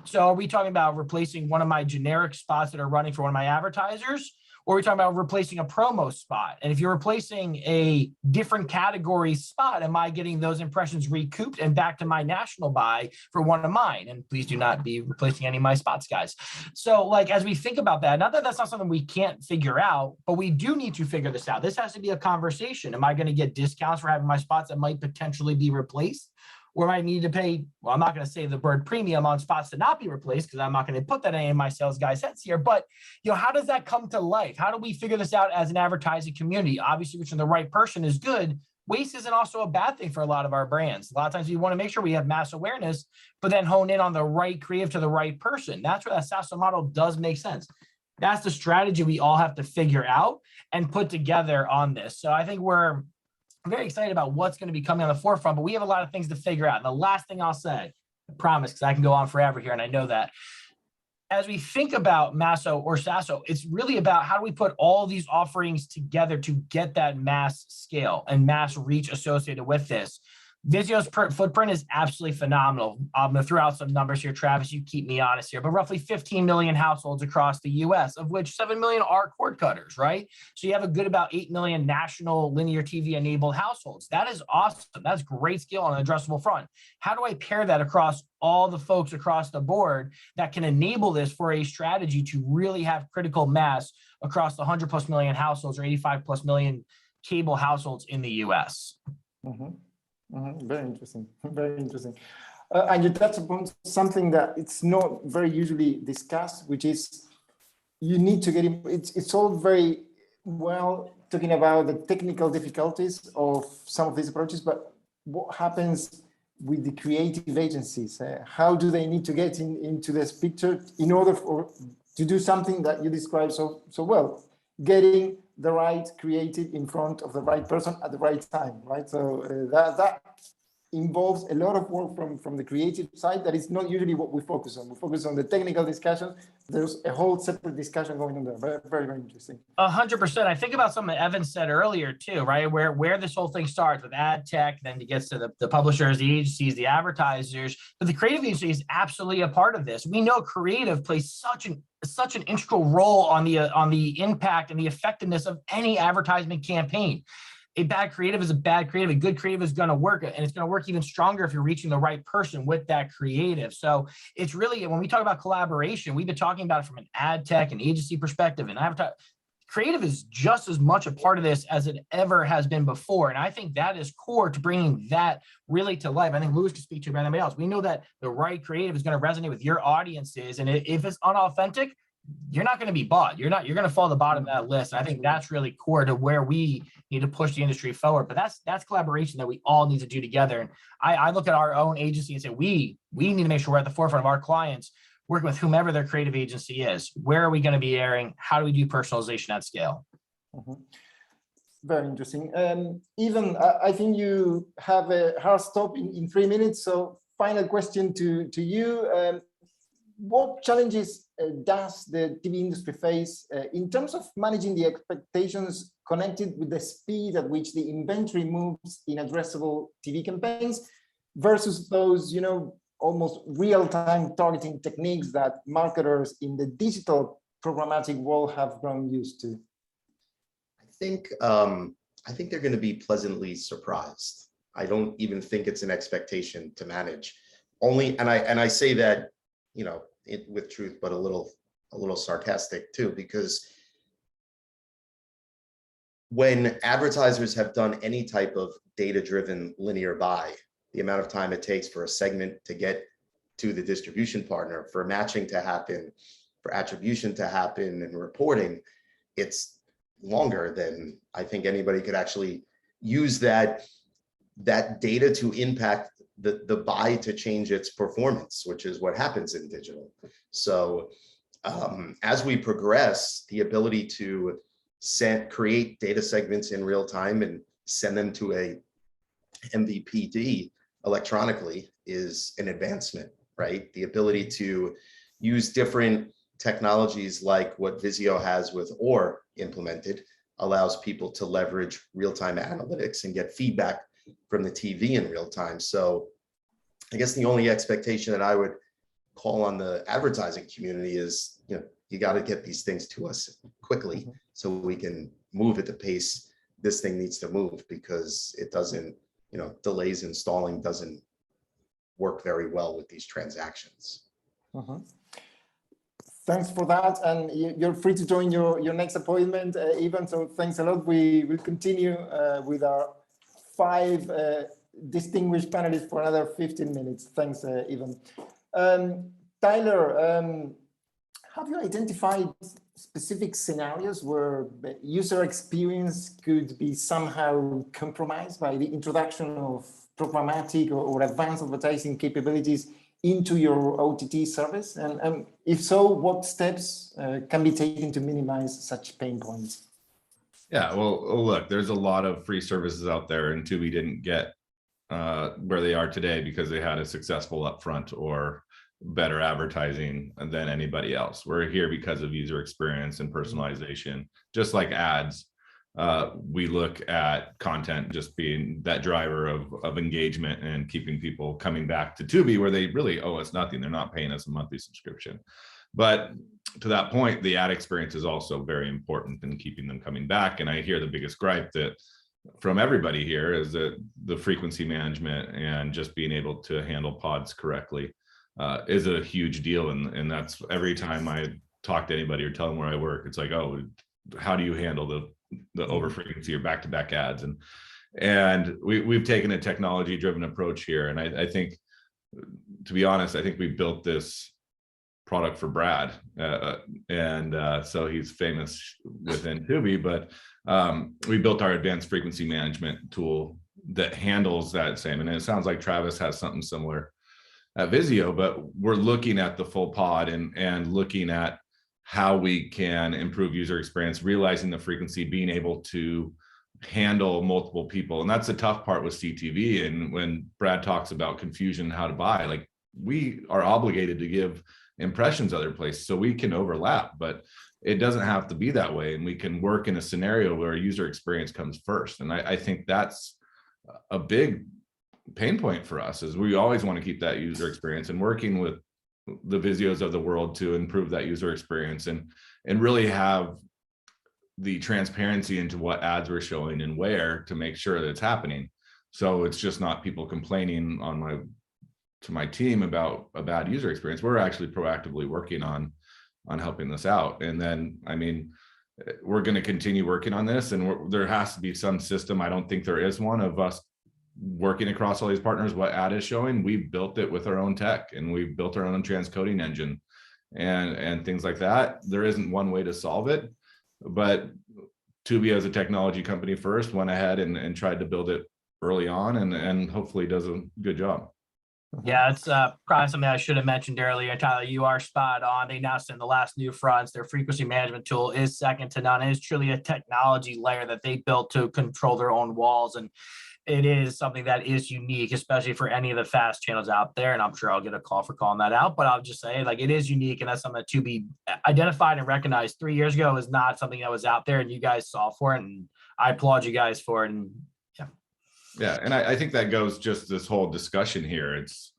So are we talking about replacing one of my generic spots that are running for one of my advertisers? Or are we talking about replacing a promo spot? And if you're replacing a different category spot, am I getting those impressions recouped and back to my national buy for one of mine? And please do not be replacing any of my spots, guys. So like, as we think about that, not that that's not something we can't figure out, but we do need to figure this out. This has to be a conversation. Am I going to get discounts for having my spots that might potentially be replaced? Or I need to pay, well, I'm not going to say the word premium on spots to not be replaced because I'm not going to put that in any of my sales guys' heads here. But, you know, how does that come to life? How do we figure this out as an advertising community? Obviously, reaching the right person is good. Waste isn't also a bad thing for a lot of our brands. A lot of times we want to make sure we have mass awareness, but then hone in on the right creative to the right person. That's where that SASO model does make sense. That's the strategy we all have to figure out and put together on this. So I think I'm very excited about what's going to be coming on the forefront, but we have a lot of things to figure out. And the last thing I'll say, I promise, because I can go on forever here, and I know that, as we think about MASO or SASO, it's really about how do we put all these offerings together to get that mass scale and mass reach associated with this. Vizio's footprint is absolutely phenomenal. I'm going to throw out some numbers here, Travis. You keep me honest here, but roughly 15 million households across the US, of which 7 million are cord cutters, right? So you have a good about 8 million national linear TV enabled households. That is awesome. That's great scale on an addressable front. How do I pair that across all the folks across the board that can enable this for a strategy to really have critical mass across the 100+ million households or 85+ million cable households in the US? Mm-hmm. Mm-hmm. Very interesting. Very interesting. And you touched upon something that it's not very usually discussed, which is you need to get in. It's all very well talking about the technical difficulties of some of these approaches, but what happens with the creative agencies? How do they need to get into this picture in order to do something that you described so well? Getting the right creative in front of the right person at the right time, right? So that involves a lot of work from the creative side that is not usually what we focus on. We focus on the technical discussion. There's a whole separate discussion going on there. Very, very, very interesting. 100%. I think about something that Evan said earlier too, right? Where this whole thing starts with ad tech, then it gets to the publishers, the agencies, the advertisers, but the creative agency is absolutely a part of this. We know creative plays such an integral role on the impact and the effectiveness of any advertisement campaign. A bad creative is a bad creative. A good creative is going to work, and it's going to work even stronger if you're reaching the right person with that creative. So it's really, when we talk about collaboration, we've been talking about it from an ad tech and agency perspective, and creative is just as much a part of this as it ever has been before. And I think that is core to bringing that really to life. I think Louis can speak to about anybody else. We know that the right creative is going to resonate with your audiences, and if it's unauthentic, you're not going to be bought. You're going to fall to the bottom of that list. I think that's really core to where we need to push the industry forward. But that's collaboration that we all need to do together. And I look at our own agency and say, we need to make sure we're at the forefront of our clients, working with whomever their creative agency is. Where are we going to be airing? How do we do personalization at scale? Mm-hmm. Very interesting. Even I think you have a hard stop in 3 minutes. So final question to you. What challenges does the TV industry face in terms of managing the expectations connected with the speed at which the inventory moves in addressable TV campaigns versus those, almost real-time targeting techniques that marketers in the digital programmatic world have grown used to? I think they're going to be pleasantly surprised. I don't even think it's an expectation to manage. And I say that, with truth, but a little sarcastic too, because when advertisers have done any type of data-driven linear buy, the amount of time it takes for a segment to get to the distribution partner, for matching to happen, for attribution to happen and reporting, it's longer than I think anybody could actually use that data to impact the buy to change its performance, which is what happens in digital. So as we progress, the ability to create data segments in real time and send them to a MVPD electronically is an advancement, right? The ability to use different technologies like what Vizio has with OR implemented allows people to leverage real-time analytics and get feedback from the TV in real time. So I guess the only expectation that I would call on the advertising community is, you got to get these things to us quickly so we can move at the pace this thing needs to move, because it doesn't, delays installing doesn't work very well with these transactions. Thanks for that, and you're free to join your next appointment, Ivan. So thanks a lot. We will continue with our 5 distinguished panelists for another 15 minutes. Thanks, Ivan. Tyler, have you identified specific scenarios where the user experience could be somehow compromised by the introduction of programmatic or advanced advertising capabilities into your OTT service? And if so, what steps can be taken to minimize such pain points? Yeah, well, look, there's a lot of free services out there, and Tubi didn't get where they are today because they had a successful upfront or better advertising than anybody else. We're here because of user experience and personalization, just like ads. We look at content just being that driver of engagement and keeping people coming back to Tubi, where they really owe us nothing. They're not paying us a monthly subscription. But to that point, the ad experience is also very important in keeping them coming back. And I hear the biggest gripe that from everybody here is that the frequency management and just being able to handle pods correctly is a huge deal. And that's every time I talk to anybody or tell them where I work, it's like, oh, how do you handle the over frequency or back-to-back ads? And we've taken a technology driven approach here. And I think, to be honest, I think we built this product for Brad. So he's famous within Tubi, but we built our advanced frequency management tool that handles that same. And it sounds like Travis has something similar at Vizio, but we're looking at the full pod and looking at how we can improve user experience, realizing the frequency, being able to handle multiple people. And that's the tough part with CTV. And when Brad talks about confusion, how to buy, like, we are obligated to give impressions other places so we can overlap, but it doesn't have to be that way. And we can work in a scenario where user experience comes first. And I think that's a big pain point for us, is we always want to keep that user experience, and working with the Vizios of the world to improve that user experience and really have the transparency into what ads we're showing and where, to make sure that it's happening. So it's just not people complaining to my team about a bad user experience. We're actually proactively working on helping this out. And then, I mean, we're going to continue working on this, and there has to be some system. I don't think there is one, of us working across all these partners. What ad is showing, we built it with our own tech, and we built our own transcoding engine and things like that. There isn't one way to solve it, but Tubi, as a technology company, first went ahead and tried to build it early on, and hopefully does a good job. Yeah, it's probably something I should have mentioned earlier. Tyler, you are spot on. They announced in the last new fronts, their frequency management tool is second to none. It is truly a technology layer that they built to control their own walls. And it is something that is unique, especially for any of the fast channels out there. And I'm sure I'll get a call for calling that out, but I'll just say, like, it is unique. And that's something that Tubi identified and recognized 3 years ago is not something that was out there, and you guys saw for it. And I applaud you guys for it. And yeah, and I think that goes just this whole discussion here. It's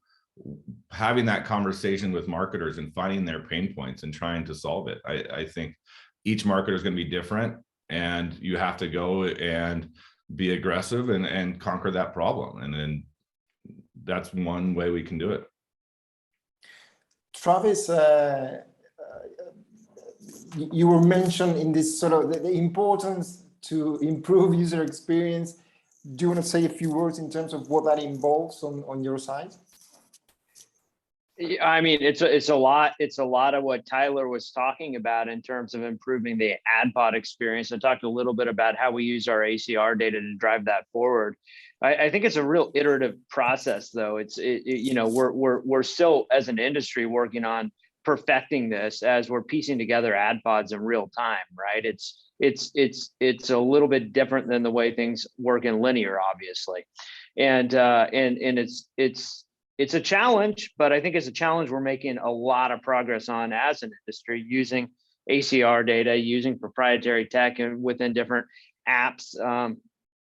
having that conversation with marketers and finding their pain points and trying to solve it. I think each marketer is going to be different, and you have to go and be aggressive and conquer that problem. And then that's one way we can do it. Travis, you were mentioned in this sort of the importance to improve user experience. Do you want to say a few words in terms of what that involves on your side? I mean, it's a lot of what Tyler was talking about in terms of improving the ad pod experience. I talked a little bit about how we use our ACR data to drive that forward. I think it's a real iterative process, though. We're still, as an industry, working on perfecting this as we're piecing together ad pods in real time, right? It's a little bit different than the way things work in linear, obviously, and it's a challenge, but I think it's a challenge we're making a lot of progress on as an industry, using ACR data, using proprietary tech, and within different apps.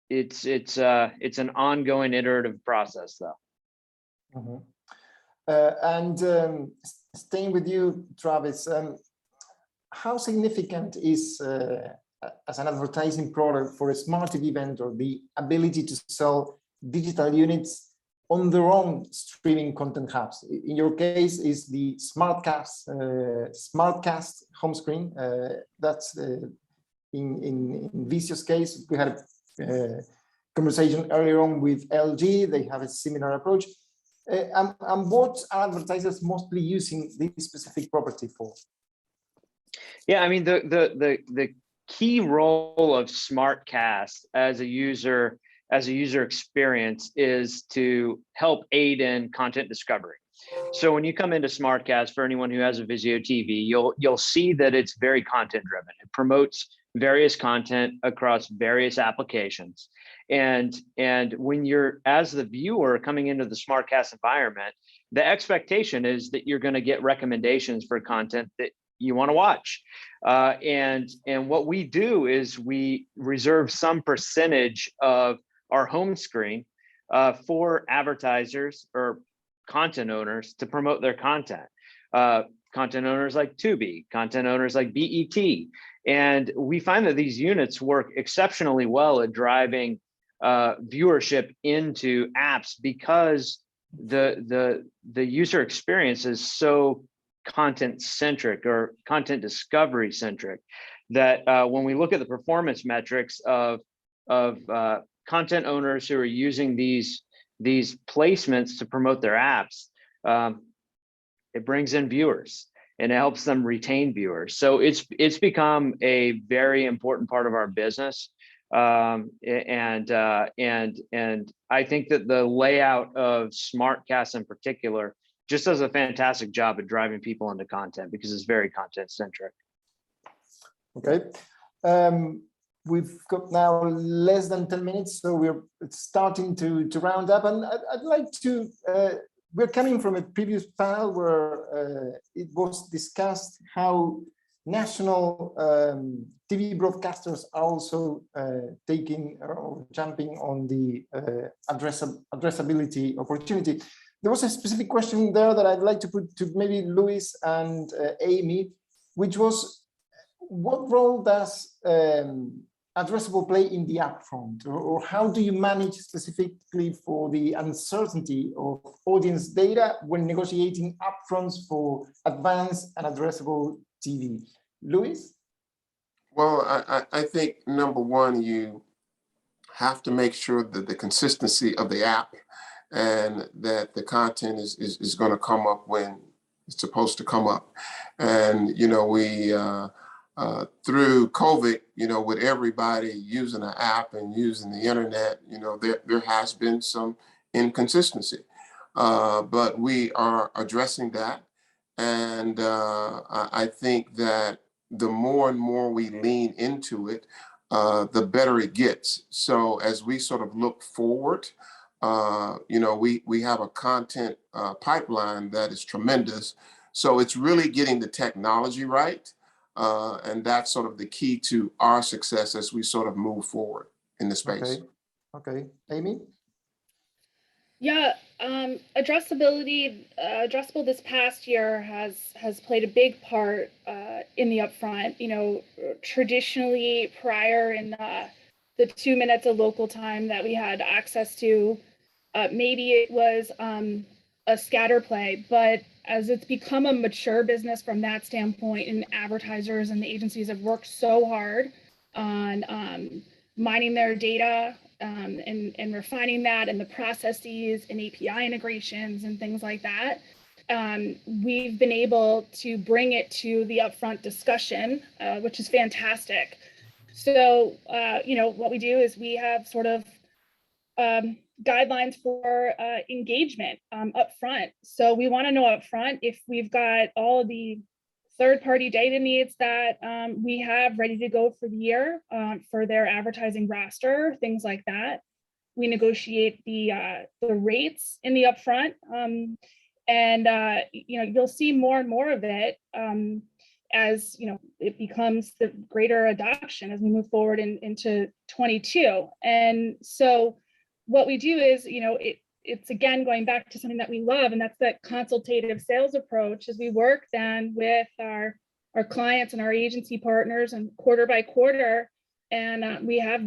It's an ongoing iterative process, though. Mm-hmm. Staying with you, Travis, how significant is, as an advertising product for a smart TV vendor, the ability to sell digital units on their own streaming content hubs? In your case, is the Smartcast home screen. That's in Vizio's case. We had a conversation earlier on with LG. They have a similar approach. And what are advertisers mostly using this specific property for? Yeah, I mean, the key role of Smartcast as a user experience is to help aid in content discovery. So when you come into Smartcast, for anyone who has a Vizio TV, you'll see that it's very content driven. It promotes various content across various applications. And when you're, as the viewer coming into the Smartcast environment, the expectation is that you're going to get recommendations for content that you want to watch. And what we do is we reserve some percentage of our home screen for advertisers or content owners to promote their content. Content owners like Tubi, content owners like BET. And we find that these units work exceptionally well at driving viewership into apps because the user experience is so content centric or content discovery centric that when we look at the performance metrics of content owners who are using these placements to promote their apps, it brings in viewers and it helps them retain viewers. So it's become a very important part of our business. And I think that the layout of Smartcast in particular just does a fantastic job at driving people into content because it's very content centric. Okay. We've got now less than 10 minutes, so we're starting to round up. And I'd like to, we're coming from a previous panel where it was discussed how national TV broadcasters are also taking or jumping on the addressability opportunity. There was a specific question there that I'd like to put to maybe Luis and Amy, which was, what role does Addressable play in the upfront, or how do you manage specifically for the uncertainty of audience data when negotiating upfronts for advanced and addressable TV? Luis? Well, I think number one, you have to make sure that the consistency of the app and that the content is going to come up when it's supposed to come up. And, you know, we, through COVID, you know, with everybody using an app and using the internet, you know, there has been some inconsistency, but we are addressing that. And I think that the more and more we lean into it, the better it gets. So as we sort of look forward, you know, we have a content pipeline that is tremendous. So it's really getting the technology right. And that's sort of the key to our success as we sort of move forward in the space. Okay. Amy? Yeah, addressable this past year has played a big part in the upfront. You know, traditionally prior in the 2 minutes of local time that we had access to, maybe it was a scatter play, but as it's become a mature business from that standpoint, and advertisers and the agencies have worked so hard on mining their data and refining that and the processes and API integrations and things like that, we've been able to bring it to the upfront discussion, which is fantastic. So, you know, what we do is we have sort of guidelines for engagement up front. So we want to know up front if we've got all of the third-party data needs that we have ready to go for the year for their advertising roster, things like that. We negotiate the rates in the upfront, and you'll see more and more of it as it becomes the greater adoption as we move forward into 22. And so what we do is, it's again going back to something that we love, and that's that consultative sales approach as we work then with our clients and our agency partners and quarter by quarter. And we have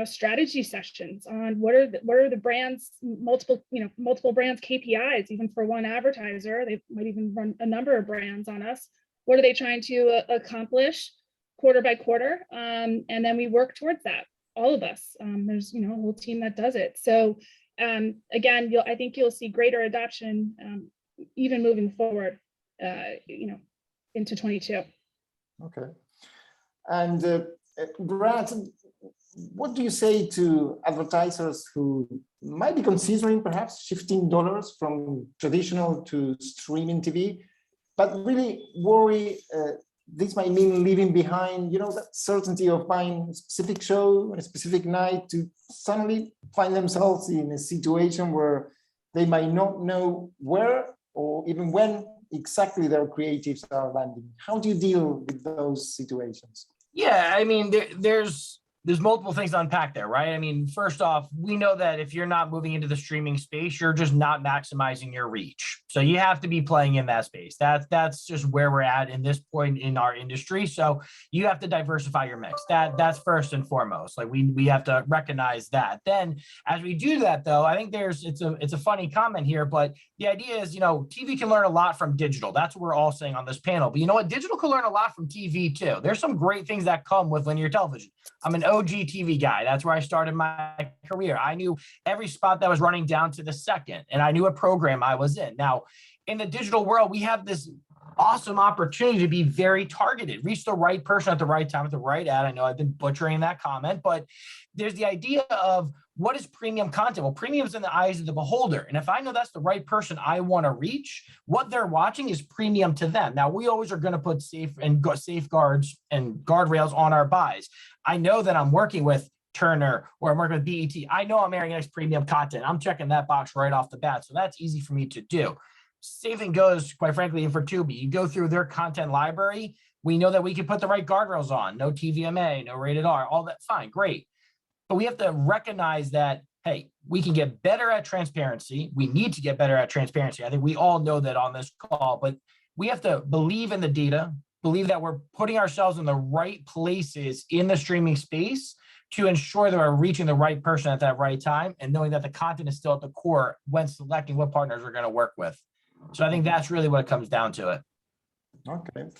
strategy sessions on what are the brands, multiple brands KPIs, even for one advertiser. They might even run a number of brands on us. What are they trying to accomplish quarter by quarter? And then we work towards that, all of us. There's a whole team that does it. So again, I think you'll see greater adoption even moving forward, into 22. Okay. And Brad, what do you say to advertisers who might be considering perhaps shifting dollars from traditional to streaming TV, but really worry this might mean leaving behind, that certainty of buying a specific show on a specific night to suddenly find themselves in a situation where they might not know where or even when exactly their creatives are landing? How do you deal with those situations? Yeah, I mean, there's multiple things to unpack there, right? I mean, first off, we know that if you're not moving into the streaming space, you're just not maximizing your reach. So you have to be playing in that space. That's just where we're at in this point in our industry. So you have to diversify your mix. That's first and foremost. Like we have to recognize that. Then as we do that, though, I think it's a funny comment here, but the idea is, TV can learn a lot from digital. That's what we're all saying on this panel. But you know what? Digital can learn a lot from TV too. There's some great things that come with linear television. I'm an OG TV guy. That's where I started my career. I knew every spot that was running down to the second, and I knew what program I was in. Now, in the digital world, we have this awesome opportunity to be very targeted, reach the right person at the right time with the right ad. I know I've been butchering that comment, but there's the idea of what is premium content? Well, premium is in the eyes of the beholder. And if I know that's the right person I want to reach, what they're watching is premium to them. Now, we always are going to put safeguards and guardrails on our buys. I know that I'm working with Turner or I'm working with BET. I know I'm airing next premium content. I'm checking that box right off the bat. So that's easy for me to do. Same thing goes, quite frankly, and for Tubi. You go through their content library. We know that we can put the right guardrails on. No TVMA, no rated R, all that. Fine, great. But we have to recognize that, hey, we can get better at transparency. We need to get better at transparency. I think we all know that on this call, but we have to believe in the data, believe that we're putting ourselves in the right places in the streaming space to ensure that we're reaching the right person at that right time and knowing that the content is still at the core when selecting what partners we're going to work with. So I think that's really what it comes down to it. Okay.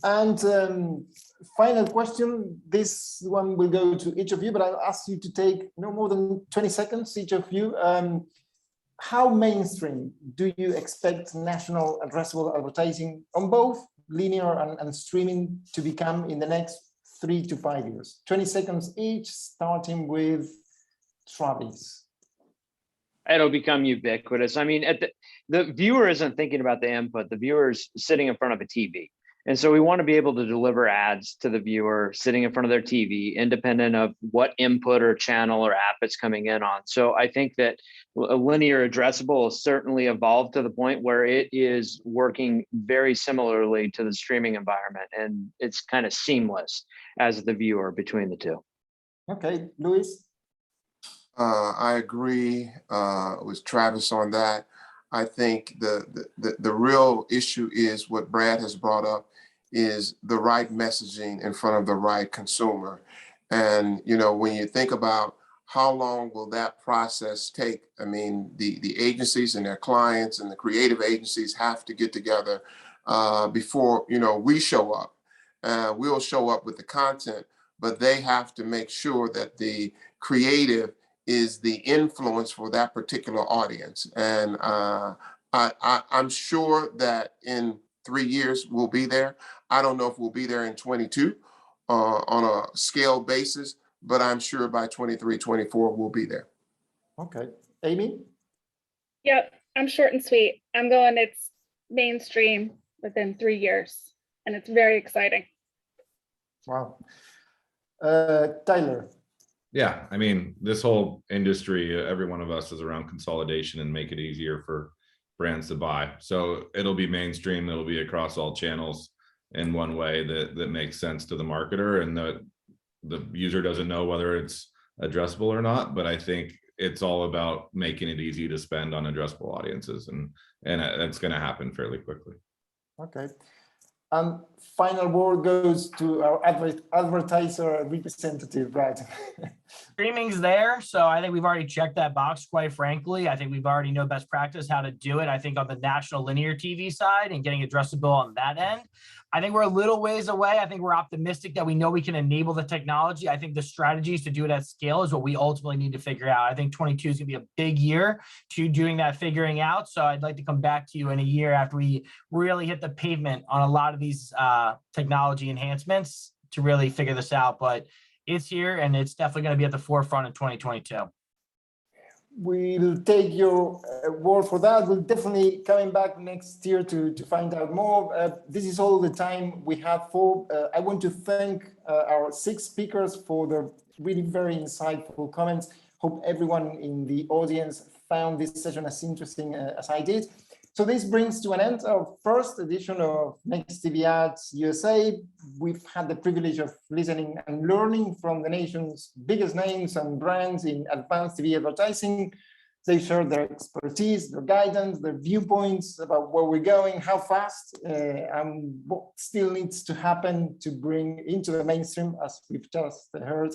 And final question, this one will go to each of you, but I'll ask you to take no more than 20 seconds, each of you. How mainstream do you expect national addressable advertising on both linear and streaming to become in the next 3 to 5 years? 20 seconds each, starting with Travis. It'll become ubiquitous. I mean, the viewer isn't thinking about the input. The viewer's sitting in front of a TV. And so we want to be able to deliver ads to the viewer sitting in front of their TV, independent of what input or channel or app it's coming in on. So I think that a linear addressable has certainly evolved to the point where it is working very similarly to the streaming environment. And it's kind of seamless as the viewer between the two. Okay, Luis? I agree with Travis on that. I think the real issue is what Brad has brought up is the right messaging in front of the right consumer. And, when you think about how long will that process take? I mean, the agencies and their clients and the creative agencies have to get together before, we show up. We'll show up with the content, but they have to make sure that the creative is the influence for that particular audience. And I'm sure that in 3 years we'll be there. I don't know if we'll be there in 22 on a scale basis, but I'm sure by 23, 24 we'll be there. Okay. Amy? Yep, I'm short and sweet. I'm going, it's mainstream within 3 years, and it's very exciting. Wow. Tyler? Yeah, I mean, this whole industry, every one of us is around consolidation and make it easier for brands to buy. So it'll be mainstream, it'll be across all channels in one way that makes sense to the marketer, and the user doesn't know whether it's addressable or not. But I think it's all about making it easy to spend on addressable audiences, and that's going to happen fairly quickly. Okay. And final word goes to our advertiser representative, right? Streaming's there, so I think we've already checked that box, quite frankly. I think we've already know best practice how to do it. I think on the national linear TV side and getting addressable on that end, I think we're a little ways away. I think we're optimistic that we know we can enable the technology. I think the strategies to do it at scale is what we ultimately need to figure out. I think 22 is going to be a big year to doing that figuring out. So I'd like to come back to you in a year after we really hit the pavement on a lot of these technology enhancements to really figure this out. But it's here, and it's definitely going to be at the forefront in 2022. We'll take your word for that. We'll definitely coming back next year to find out more. This is all the time we have for. I want to thank our 6 speakers for their really very insightful comments. Hope everyone in the audience found this session as interesting as I did. So this brings to an end our first edition of Nextv Ads USA. We've had the privilege of listening and learning from the nation's biggest names and brands in advanced TV advertising. They shared their expertise, their guidance, their viewpoints about where we're going, how fast, and what still needs to happen to bring into the mainstream, as we've just heard,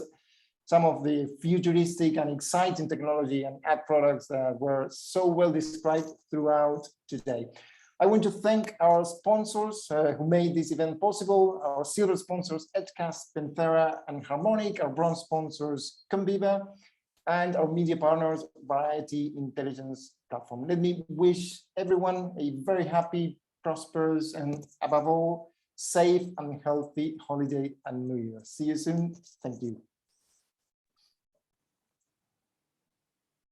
some of the futuristic and exciting technology and ad products that were so well described throughout today. I want to thank our sponsors who made this event possible, our silver sponsors, Edcast, Penthera, and Harmonic, our bronze sponsors, Conviva, and our media partners, Variety Intelligence Platform. Let me wish everyone a very happy, prosperous, and above all, safe and healthy holiday and New Year. See you soon. Thank you.